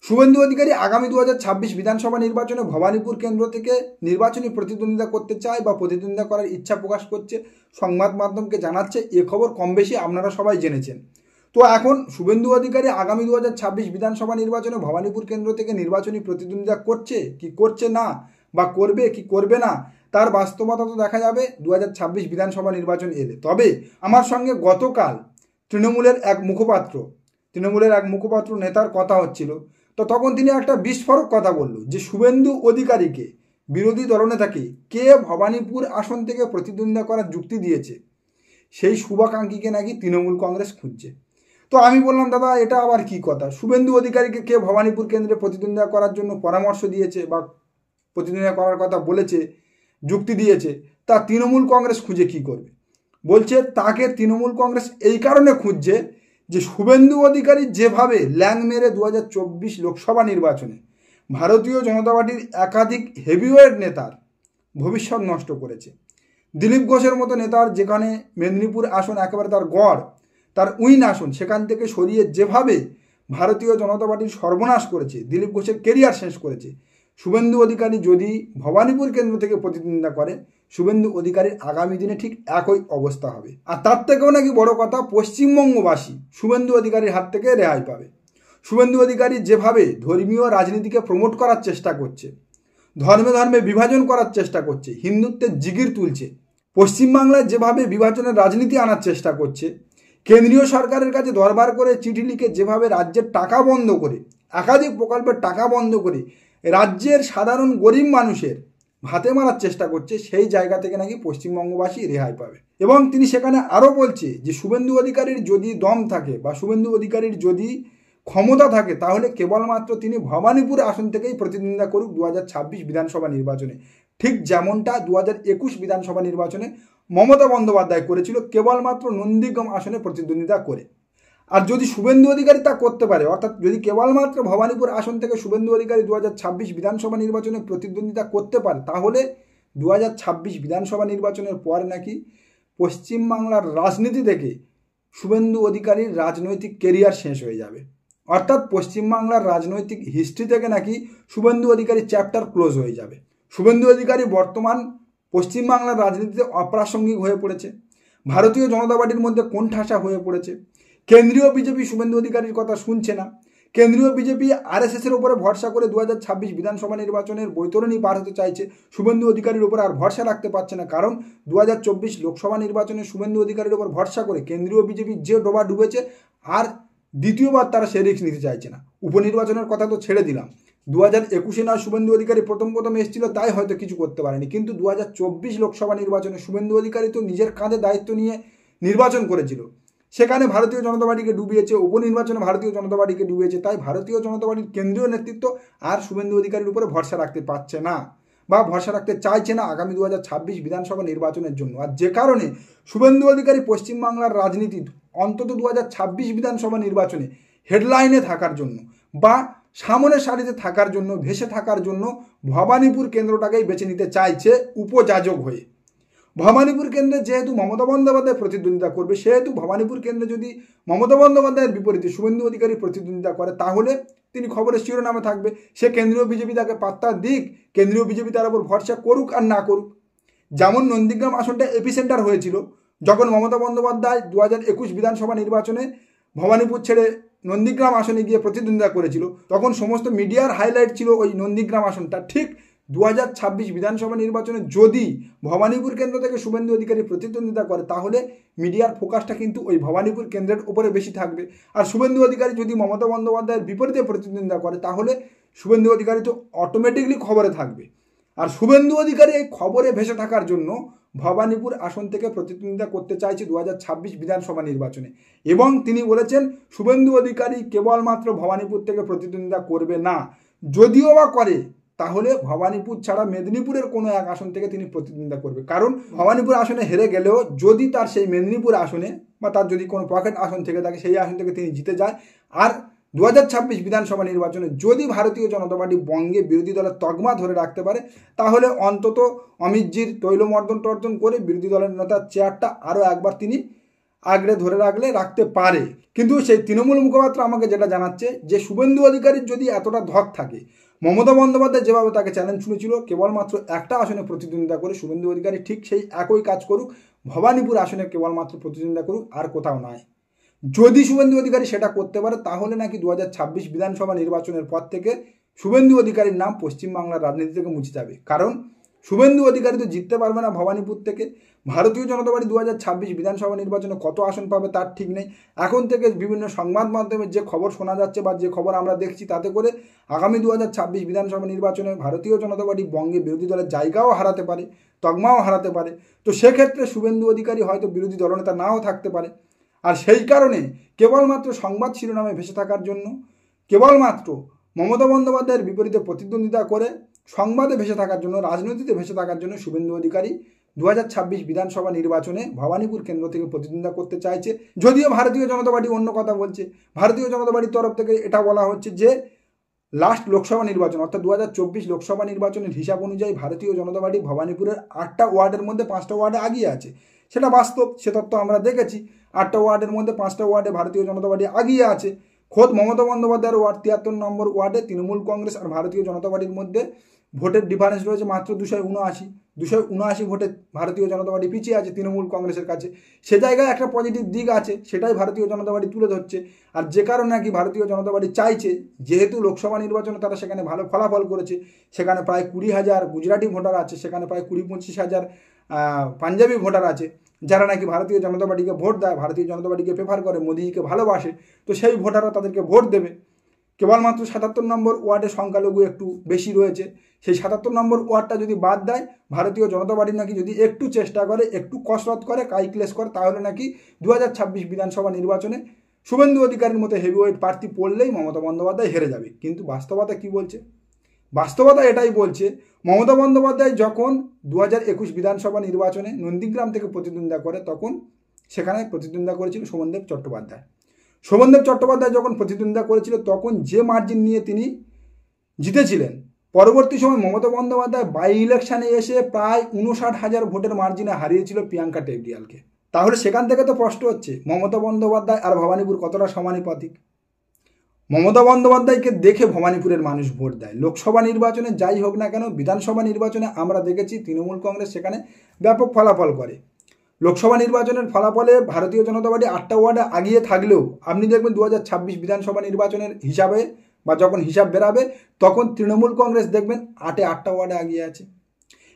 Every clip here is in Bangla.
শুভেন্দু অধিকারী আগামী 2026 বিধানসভা নির্বাচনে ভবানীপুর কেন্দ্র থেকে নির্বাচনী প্রতিদ্বন্দ্বিতা করতে চায় বা প্রতিদ্বন্দ্বিতা করার ইচ্ছা প্রকাশ করছে, সংবাদ মাধ্যমকে জানাচ্ছে। এ খবর কম বেশি আপনারা সবাই জেনেছেন। তো এখন শুভেন্দু অধিকারী আগামী 2026 বিধানসভা নির্বাচনে ভবানীপুর কেন্দ্র থেকে নির্বাচনী প্রতিদ্বন্দ্বিতা করছে কি করছে না, বা করবে কি করবে না, তার বাস্তবতা তো দেখা যাবে 2026 বিধানসভা নির্বাচন এলে। তবে আমার সঙ্গে গতকাল তৃণমূলের এক মুখপাত্র নেতার কথা হচ্ছিল, তো তখন তিনি একটা বিস্ফোরক কথা বলল যে শুভেন্দু অধিকারীকে বিরোধী দলনেতাকে কে ভবানীপুর আসন থেকে প্রতিদ্বন্দ্বিতা করার যুক্তি দিয়েছে, সেই শুভাকাঙ্ক্ষীকে নাকি তৃণমূল কংগ্রেস খুঁজছে। তো আমি বললাম, দাদা এটা আবার কি কথা? শুভেন্দু অধিকারীকে কে ভবানীপুর কেন্দ্রে প্রতিদ্বন্দ্বিতা করার জন্য পরামর্শ দিয়েছে বা প্রতিদ্বন্দ্বিতা করার কথা বলেছে, যুক্তি দিয়েছে, তা তৃণমূল কংগ্রেস খুঁজে কি করবে? বলছে তাকে তৃণমূল কংগ্রেস এই কারণে খুঁজছে যে শুভেন্দু অধিকারী যেভাবে ল্যাং মেরে 2024 লোকসভা নির্বাচনে ভারতীয় জনতা পার্টির একাধিক হেভিওয়েট নেতার ভবিষ্যৎ নষ্ট করেছে, দিলীপ ঘোষের মতো নেতার যেখানে মেদিনীপুর আসন একেবারে তার গড়, তার উইন আসন, সেখান থেকে সরিয়ে যেভাবে ভারতীয় জনতা পার্টির সর্বনাশ করেছে, দিলীপ ঘোষের কেরিয়ার শেষ করেছে, শুভেন্দু অধিকারী যদি ভবানীপুর কেন্দ্র থেকে প্রতিদ্বন্দ্বিতা করে, শুভেন্দু অধিকারীর আগামী দিনে ঠিক একই অবস্থা হবে। আর তার থেকেও নাকি বড় কথা, পশ্চিমবঙ্গবাসী শুভেন্দু অধিকারীর হাত থেকে রেহাই পাবে। শুভেন্দু অধিকারী যেভাবে ধর্মীয় রাজনীতিকে প্রমোট করার চেষ্টা করছে, ধর্মে ধর্মে বিভাজন করার চেষ্টা করছে, হিন্দুত্বের জিগির তুলছে, পশ্চিমবাংলায় যেভাবে বিভাজনের রাজনীতি আনার চেষ্টা করছে, কেন্দ্রীয় সরকারের কাছে দরবার করে চিঠি লিখে যেভাবে রাজ্যের টাকা বন্ধ করে, একাধিক প্রকল্পের টাকা বন্ধ করে রাজ্যের সাধারণ গরিব মানুষের ভাতে মারার চেষ্টা করছে, সেই জায়গা থেকে নাকি পশ্চিমবঙ্গবাসী রেহাই পাবে। এবং তিনি সেখানে আরও বলছে যে শুভেন্দু অধিকারীর যদি দম থাকে বা শুভেন্দু অধিকারীর যদি ক্ষমতা থাকে, তাহলে কেবলমাত্র তিনি ভবানীপুর আসন থেকেই প্রতিদ্বন্দ্বিতা করুক 2026 বিধানসভা নির্বাচনে, ঠিক যেমনটা 2021 বিধানসভা নির্বাচনে মমতা বন্দ্যোপাধ্যায় করেছিল, কেবলমাত্র নন্দীগ্রাম আসনে প্রতিদ্বন্দ্বিতা করে। আর যদি শুভেন্দু অধিকারী তা করতে পারে, অর্থাৎ যদি কেবলমাত্র ভবানীপুর আসন থেকে শুভেন্দু অধিকারী 2026 বিধানসভা নির্বাচনে প্রতিদ্বন্দ্বিতা করতে পারে, তাহলে 2026 বিধানসভা নির্বাচনের পর নাকি পশ্চিমবাংলার রাজনীতি থেকে শুভেন্দু অধিকারীর রাজনৈতিক কেরিয়ার শেষ হয়ে যাবে। অর্থাৎ পশ্চিমবাংলার রাজনৈতিক হিস্ট্রি থেকে নাকি শুভেন্দু অধিকারীর চ্যাপ্টার ক্লোজ হয়ে যাবে। শুভেন্দু অধিকারী বর্তমান পশ্চিমবাংলার রাজনীতিতে অপ্রাসঙ্গিক হয়ে পড়েছে, ভারতীয় জনতা পার্টির মধ্যে কোণঠাসা হয়ে পড়েছে, কেন্দ্রীয় বিজেপি শুভেন্দু অধিকারীর কথা শুনছে না, কেন্দ্রীয় বিজেপি আরএসএসের উপরে ভরসা করে 2026 বিধানসভা নির্বাচনের বৈতরণী পার হতে চাইছে, শুভেন্দু অধিকারীর উপর আর ভরসা রাখতে পারছে না, কারণ 2024 লোকসভা নির্বাচনে শুভেন্দু অধিকারীর উপর ভরসা করে কেন্দ্রীয় বিজেপি যে ডোবা ডুবেছে, আর দ্বিতীয়বার তারা সে রিস্ক নিতে চাইছে না। উপনির্বাচনের কথা তো ছেড়ে দিলাম, 2021 না শুভেন্দু অধিকারী প্রথম এসেছিল, তাই হয়তো কিছু করতে পারেনি, কিন্তু 2024 লোকসভা নির্বাচনে শুভেন্দু অধিকারী তো নিজের কাঁধে দায়িত্ব নিয়ে নির্বাচন করেছিল, সেখানে ভারতীয় জনতা পার্টিকে ডুবিয়েছে, উপনির্বাচনে ভারতীয় জনতা পার্টিকে ডুবিয়েছে। তাই ভারতীয় জনতা পার্টির কেন্দ্রীয় নেতৃত্ব আর শুভেন্দু অধিকারীর উপরে ভরসা রাখতে পারছে না বা ভরসা রাখতে চাইছে না আগামী 2026 বিধানসভা নির্বাচনের জন্য। আর যে কারণে শুভেন্দু অধিকারী পশ্চিমবাংলার রাজনীতি অন্তত 2026 বিধানসভা নির্বাচনে হেডলাইনে থাকার জন্য বা সামনের সারিতে থাকার জন্য, ভেসে থাকার জন্য ভবানীপুর কেন্দ্রটাকেই বেছে নিতে চাইছে উপযাজক হয়ে। ভবানীপুর কেন্দ্রে যেহেতু মমতা বন্দ্যোপাধ্যায় প্রতিদ্বন্দ্বিতা করবে, সেহেতু ভবানীপুর কেন্দ্রে যদি মমতা বন্দ্যোপাধ্যায়ের বিপরীতে শুভেন্দু অধিকারী প্রতিদ্বন্দ্বিতা করে, তাহলে তিনি খবরের শিরোনামে থাকবে। সে কেন্দ্রীয় বিজেপি তাকে পাত্তা দিক, কেন্দ্রীয় বিজেপি তার উপর ভরসা করুক আর না করুক। যেমন নন্দীগ্রাম আসনটা এপিসেন্টার হয়েছিল যখন মমতা বন্দ্যোপাধ্যায় 2021 বিধানসভা নির্বাচনে ভবানীপুর ছেড়ে নন্দীগ্রাম আসনে গিয়ে প্রতিদ্বন্দ্বিতা করেছিল, তখন সমস্ত মিডিয়ার হাইলাইট ছিল ওই নন্দীগ্রাম আসনটা। ঠিক 2026 বিধানসভা নির্বাচনে যদি ভবানীপুর কেন্দ্র থেকে শুভেন্দু অধিকারী প্রতিদ্বন্দ্বিতা করে, তাহলে মিডিয়ার ফোকাসটা কিন্তু ওই ভবানীপুর কেন্দ্রের উপরে বেশি থাকবে। আর শুভেন্দু অধিকারী যদি মমতা বন্দ্যোপাধ্যায়ের বিপরীতে প্রতিদ্বন্দ্বিতা করে, তাহলে শুভেন্দু অধিকারী তো অটোমেটিকলি খবরে থাকবে। আর শুভেন্দু অধিকারী এই খবরে ভেসে থাকার জন্য ভবানীপুর আসন থেকে প্রতিদ্বন্দ্বিতা করতে চাইছে 2026 বিধানসভা নির্বাচনে। এবং তিনি বলেছেন শুভেন্দু অধিকারী কেবলমাত্র ভবানীপুর থেকে প্রতিদ্বন্দ্বিতা করবে না, যদিও বা করে তাহলে ভবানীপুর ছাড়া মেদিনীপুরের কোনো এক আসন থেকে তিনি প্রতিদ্বন্দ্বিতা করবে। কারণ ভবানীপুর আসনে হেরে গেলেও যদি তার সেই মেদিনীপুর আসনে বা তার যদি কোনো পকেট আসন থেকে থাকে, সেই আসন থেকে তিনি জিতে যায়। আর 2026 বিধানসভা নির্বাচনে যদি ভারতীয় জনতা পার্টি বঙ্গে বিরোধী দলের তকমা ধরে রাখতে পারে, তাহলে অন্তত অমিতজির তৈলমর্দন টর্জন করে বিরোধী দলের নেতার চেয়ারটা আরও একবার তিনি আগড়ে ধরে রাখতে পারে। কিন্তু সেই তৃণমূল মুখপাত্র আমাকে যেটা জানাচ্ছে যে শুভেন্দু অধিকারীর যদি এতটা ধক থাকে, মমতা বন্দ্যোপাধ্যায় যেভাবে তাকে চ্যালেঞ্জ শুনেছিল কেবলমাত্র একটা আসনে প্রতিদ্বন্দ্বিতা করে, শুভেন্দু অধিকারী ঠিক সেই একই কাজ করুক, ভবানীপুর আসনে কেবলমাত্র প্রতিদ্বন্দ্বিতা করুক, আর কোথাও নয়। যদি শুভেন্দু অধিকারী সেটা করতে পারে তাহলে নাকি 2026 বিধানসভা নির্বাচনের পর থেকে শুভেন্দু অধিকারীর নাম পশ্চিমবাংলার রাজনীতি থেকে মুছে যাবে। কারণ শুভেন্দু অধিকারী তো জিততে পারবে না ভবানীপুর থেকে। ভারতীয় জনতা পার্টি 2026 বিধানসভা নির্বাচনে কত আসন পাবে তার ঠিক নেই। এখন থেকে বিভিন্ন সংবাদ মাধ্যমে যে খবর শোনা যাচ্ছে বা যে খবর আমরা দেখছি, তাতে করে আগামী 2026 বিধানসভা নির্বাচনে ভারতীয় জনতা পার্টি বঙ্গে বিরোধী দলের জায়গাও হারাতে পারে, তকমাও হারাতে পারে। তো সেক্ষেত্রে শুভেন্দু অধিকারী হয়তো বিরোধী দলনেতা নাও থাকতে পারে। আর সেই কারণে কেবলমাত্র সংবাদ শিরোনামে ভেসে থাকার জন্য, কেবলমাত্র মমতা বন্দ্যোপাধ্যায়ের বিপরীতে প্রতিদ্বন্দ্বিতা করে সংবাদে ভেসে থাকার জন্য, রাজনীতিতে ভেসে থাকার জন্য শুভেন্দু অধিকারী 2026 বিধানসভা নির্বাচনে ভবানীপুর কেন্দ্র থেকে প্রতিদ্বন্দ্বিতা করতে চাইছে। যদিও ভারতীয় জনতা পার্টি অন্য কথা বলছে। ভারতীয় জনতা পার্টির তরফ থেকে এটা বলা হচ্ছে যে লাস্ট লোকসভা নির্বাচন অর্থাৎ 2024 লোকসভা নির্বাচনের হিসাব অনুযায়ী ভারতীয় জনতা পার্টি ভবানীপুরের 8টা ওয়ার্ডের মধ্যে 5টা ওয়ার্ডে আগিয়ে আছে। সেটা বাস্তব, সে তত্ত্ব আমরা দেখেছি। 8টা ওয়ার্ডের মধ্যে 5টা ওয়ার্ডে ভারতীয় জনতা পার্টি আগিয়ে আছে। খোদ মমতা বন্দ্যোপাধ্যায়ের ওয়ার্ড 73 নম্বর ওয়ার্ডে তৃণমূল কংগ্রেস আর ভারতীয় জনতা পার্টির মধ্যে ভোটের ডিফারেন্স রয়েছে মাত্র 279 ভোটে ভারতীয় জনতা পার্টি পিছিয়ে আছে তৃণমূল কংগ্রেসের কাছে। সে জায়গায় একটা পজিটিভ দিক আছে, সেটাই ভারতীয় জনতা পার্টি তুলে ধরছে। আর যে কারণে নাকি ভারতীয় জনতা পার্টি চাইছে, যেহেতু লোকসভা নির্বাচনে তারা সেখানে ভালো ফলাফল করেছে, সেখানে প্রায় 20,000 গুজরাটি ভোটার আছে, সেখানে প্রায় 20-25,000 পাঞ্জাবি ভোটার আছে, যারা নাকি ভারতীয় জনতা পার্টিকে ভোট দেয়, ভারতীয় জনতা পার্টিকে প্রেফার করে, মোদিজিকে ভালোবাসে। তো সেই ভোটাররা তাদেরকে ভোট দেবে। কেবলমাত্র 77 নম্বর ওয়ার্ডে সংখ্যালঘু একটু বেশি রয়েছে। সেই 77 নম্বর ওয়ার্ডটা যদি বাদ দেয়, ভারতীয় জনতা পার্টি নাকি যদি একটু চেষ্টা করে, একটু কসরত করে, কাইক্লেস করে, তাহলে নাকি 2026 বিধানসভা নির্বাচনে শুভেন্দু অধিকারীর মতো হেভিওয়েট প্রার্থী পড়লেই মমতা বন্দ্যোপাধ্যায় হেরে যাবে। কিন্তু বাস্তবতা কি বলছে? বাস্তবতা এটাই বলছে, মমতা বন্দ্যোপাধ্যায় যখন 2021 বিধানসভা নির্বাচনে নন্দীগ্রাম থেকে প্রতিদ্বন্দ্বিতা করে, তখন সেখানে প্রতিদ্বন্দ্বিতা করেছিল শোভনদেব চট্টোপাধ্যায়। শোভনদেব চট্টোপাধ্যায় যখন প্রতিদ্বন্দ্বিতা করেছিল, তখন যে মার্জিন নিয়ে তিনি জিতেছিলেন, পরবর্তী সময় মমতা বন্দ্যোপাধ্যায় বাই ইলেকশনে এসে প্রায় 59,000 ভোটের মার্জিনে হারিয়েছিল প্রিয়াঙ্কা টেবরিয়ালকে। তাহলে সেখান থেকে তো প্রশ্ন হচ্ছে, মমতা বন্দ্যোপাধ্যায় আর ভবানীপুর কতটা সমানুপাতিক? মমতা বন্দ্যোপাধ্যায়কে দেখে ভবানীপুরের মানুষ ভোট দেয়। লোকসভা নির্বাচনে যাই হোক না কেন, বিধানসভা নির্বাচনে আমরা দেখেছি তৃণমূল কংগ্রেস সেখানে ব্যাপক ফলাফল করে। লোকসভা নির্বাচনের ফলাফলে ভারতীয় জনতা পার্টি 8টা ওয়ার্ডে আগিয়ে থাকলেও আপনি দেখবেন 2026 বিধানসভা নির্বাচনের হিসাবে বা যখন হিসাব বেরাবে, তখন তৃণমূল কংগ্রেস দেখবেন 8টা ওয়ার্ডে আগিয়ে আছে।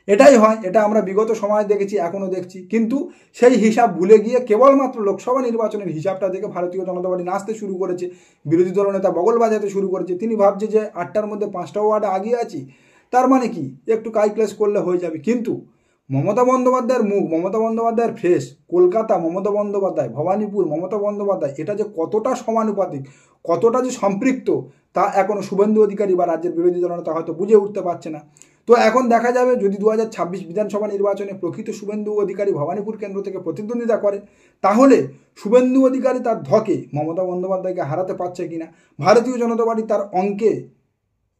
এটাই হয়, এটা আমরা বিগত সময় দেখেছি, এখনও দেখছি। কিন্তু সেই হিসাব ভুলে গিয়ে কেবলমাত্র লোকসভা নির্বাচনের হিসাবটা দেখে ভারতীয় জনতা পার্টি নাচতে শুরু করেছে, বিরোধী দলনেতা বগল বাজাতে শুরু করেছে। তিনি ভাবছে যে 8টার মধ্যে 5টা ওয়ার্ডে আগিয়ে আছি, তার মানে কি একটু কাইক্লেস করলে হয়ে যাবে। কিন্তু মমতা বন্দ্যোপাধ্যায়ের মুখ, মমতা বন্দ্যোপাধ্যায়ের ফেস, কলকাতা মমতা বন্দ্যোপাধ্যায়, ভবানীপুর মমতা বন্দ্যোপাধ্যায়, এটা যে কতটা সমানুপাতিক, কতটা যে সম্পৃক্ত, তা এখনও শুভেন্দু অধিকারী বা রাজ্যের বিরোধী দলনেতা হয়তো বুঝে উঠতে পারছে না। তো এখন দেখা যাবে, যদি 2026 বিধানসভা নির্বাচনে প্রকৃত শুভেন্দু অধিকারী ভবানীপুর কেন্দ্র থেকে প্রতিদ্বন্দ্বিতা করে, তাহলে শুভেন্দু অধিকারী তার ধকে মমতা বন্দ্যোপাধ্যায়কে হারাতে পারছে কিনা, ভারতীয় জনতা পার্টি তার অঙ্কে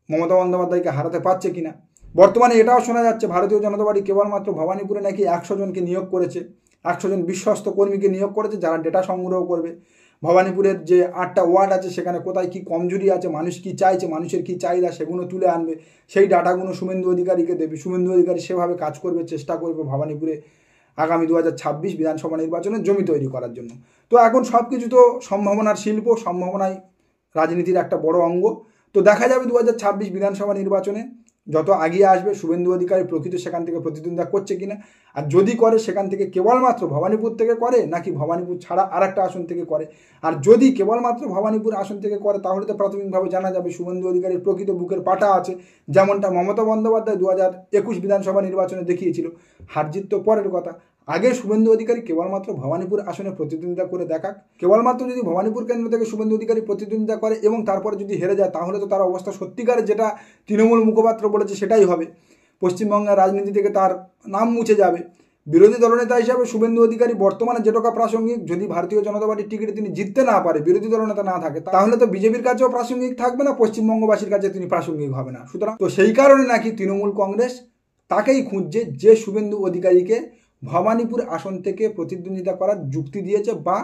মমতা বন্দ্যোপাধ্যায়কে হারাতে পারছে কিনা। বর্তমানে এটাও শোনা যাচ্ছে ভারতীয় জনতা পার্টি কেবলমাত্র ভবানীপুরে নাকি 100 জনকে নিয়োগ করেছে, 100 জন বিশ্বস্ত কর্মীকে নিয়োগ করেছে, যারা ডেটা সংগ্রহ করবে। ভবানীপুরের যে 8টা ওয়ার্ড আছে, সেখানে কোথায় কী কমজোরি আছে, মানুষ কী চাইছে, মানুষের কী চাহিদা, সেগুলো তুলে আনবে। সেই ডাটাগুলো শুভেন্দু অধিকারীকে দেবে। শুভেন্দু অধিকারী সেভাবে কাজ করবে, চেষ্টা করবে ভবানীপুরে আগামী 2026 বিধানসভা নির্বাচনে জমি তৈরি করার জন্য। তো এখন সব কিছু তো সম্ভাবনার শিল্প, সম্ভাবনায় রাজনীতির একটা বড় অঙ্গ। তো দেখা যাবে 2026 বিধানসভা নির্বাচনে যত আগিয়ে আসবে, শুভেন্দু অধিকারী প্রকৃত সেখান থেকে প্রতিদ্বন্দ্বিতা করছে কিনা, আর যদি করে সেখান থেকে কেবলমাত্র ভবানীপুর থেকে করে নাকি ভবানীপুর ছাড়া আর একটা আসন থেকে করে। আর যদি কেবলমাত্র ভবানীপুর আসন থেকে করে, তাহলে তো প্রাথমিকভাবে জানা যাবে শুভেন্দু অধিকারীর প্রকৃত বুকের পাটা আছে, যেমনটা মমতা বন্দ্যোপাধ্যায় 2021 বিধানসভা নির্বাচনে দেখিয়েছিল। হারজিত তো পরের কথা, আগে শুভেন্দু অধিকারী কেবলমাত্র ভবানীপুর আসনে প্রতিদ্বন্দ্বিতা করে দেখাক। কেবলমাত্র যদি ভবানীপুর কেন্দ্র থেকে শুভেন্দু অধিকারী প্রতিদ্বন্দ্বিতা করে এবং তারপরে যদি হেরে যায়, তাহলে তো তার অবস্থা সত্যিকারের যেটা তৃণমূল মুখপাত্র বলেছে সেটাই হবে। পশ্চিমবঙ্গের রাজনীতি থেকে তার নাম মুছে যাবে। বিরোধী দলনেতা হিসাবে শুভেন্দু অধিকারী বর্তমানে যেটুকু প্রাসঙ্গিক, যদি ভারতীয় জনতা পার্টির টিকিটে তিনি জিততে না পারে, বিরোধী দলনেতা না থাকে, তাহলে তো বিজেপির কাছেও প্রাসঙ্গিক থাকবে না, পশ্চিমবঙ্গবাসীর কাছে তিনি প্রাসঙ্গিক হবে না। সুতরাং তো সেই কারণে নাকি তৃণমূল কংগ্রেস তাকেই খুঁজছে, যে শুভেন্দু অধিকারীকে ভবানীপুর আসন থেকে প্রতিদ্বন্দ্বিতা করার যুক্তি দিয়েছে বা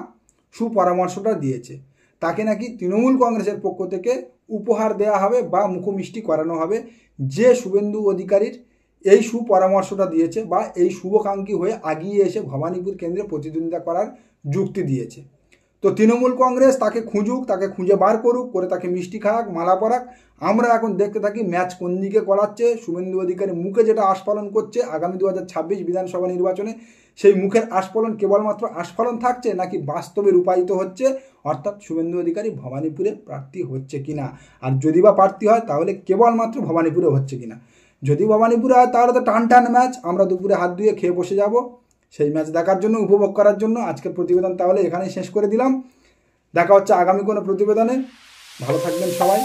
সুপরামর্শটা দিয়েছে। তাকে নাকি তৃণমূল কংগ্রেসের পক্ষ থেকে উপহার দেওয়া হবে বা মুখমিষ্টি করানো হবে, যে শুভেন্দু অধিকারীর এই সুপরামর্শটা দিয়েছে বা এই শুভকাঙ্ক্ষী হয়ে আগিয়ে এসে ভবানীপুর কেন্দ্রে প্রতিদ্বন্দ্বিতা করার যুক্তি দিয়েছে। তো তৃণমূল কংগ্রেস তাকে খুঁজুক, তাকে খুঁজে বার করুক, করে তাকে মিষ্টি খাওয়াক, মালা পরাক। আমরা এখন দেখতে থাকি ম্যাচ কোন দিকে করাচ্ছে। শুভেন্দু অধিকারী মুখে যেটা আস্ফালন করছে আগামী 2026 বিধানসভা নির্বাচনে, সেই মুখের আস্ফালন কেবলমাত্র আস্ফালন থাকছে নাকি বাস্তবে রূপায়িত হচ্ছে, অর্থাৎ শুভেন্দু অধিকারী ভবানীপুরে প্রার্থী হচ্ছে কিনা। আর যদি বা প্রার্থী হয় তাহলে কেবলমাত্র ভবানীপুরে হচ্ছে কিনা। যদি ভবানীপুরে হয় তাহলে তো টান টান ম্যাচ, আমরা দুপুরে হাত ধুয়ে খেয়ে বসে যাব সেই ম্যাচ দেখার জন্য, উপভোগ করার জন্য। আজকের প্রতিবেদন তাহলে এখানেই শেষ করে দিলাম। দেখা হচ্ছে আগামী কোনো প্রতিবেদনে। ভালো থাকবেন সবাই।